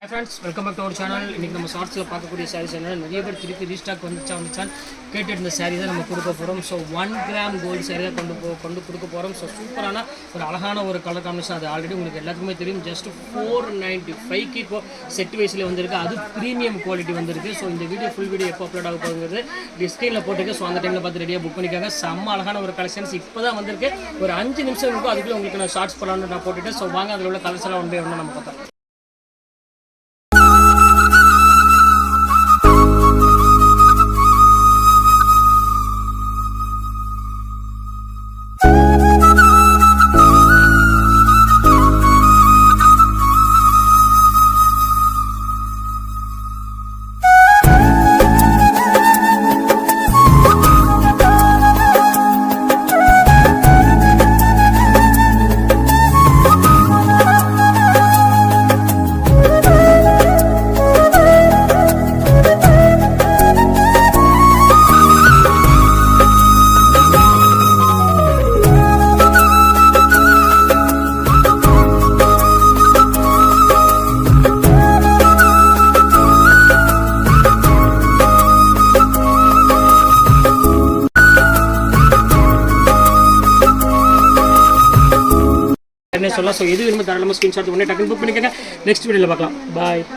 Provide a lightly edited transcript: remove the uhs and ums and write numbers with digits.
Hi friends, welcome back to our channel. இன்னைக்கு நம்ம ஷார்ட்ஸ்ல பார்க்கக்கூடிய sarees என்ன நிறைய பேர் திருப்பி ரீஸ்டாக் வந்துச்சான் கேட்டுட்டு இந்த saree தான் நம்ம கொடுக்க போறோம். ஸோ 1 கிராம் கோல்டு saree தான் கொண்டு கொடுக்க போறோம். ஸோ சூப்பரான ஒரு அழகான ஒரு கலர் காம்பினேஷன். அது ஆல்ரெடி உங்களுக்கு எல்லாத்துக்குமே தெரியும். ஜஸ்ட் 495 க்கு இப்போ செட் வைஸ்ல வந்திருக்கு. அது பிரீமியம் குவாலிட்டி வந்திருக்கு. ஸோ இந்த வீடியோ ஃபுல் வீடியோ எப்போ அப்லோட் ஆக போகுது டிஸ்கிரிப்ஷன்ல போட்டுருக்கு. ஸோ அந்த டைம்ல பார்த்து ரெடியாக புக் பண்ணிக்கோங்க. செம்ம அழகான ஒரு கலெக்ஷன்ஸ் இப்போ தான் வந்திருக்கு. ஒரு 5 நிமிஷம் இருக்கும். அதுக்குள்ள உங்களுக்கு நான் ஷார்ட்ஸ் பண்ணலாம்னு நான் போட்டுட்டேன். ஸோ வாங்க அதில் உள்ள கலர்ஸ் எல்லாம் ஒன்று நம்ம பார்த்தோம். சொல்லலாம். ஸோ எது வேணுமோ தாராளமாக ஸ்க்ரீன்ஷாட் பண்ணி டக்குன்னு புக் பண்ணிக்கோங்க. நெக்ஸ்ட் வீடியோவில் பார்க்கலாம். பாய்.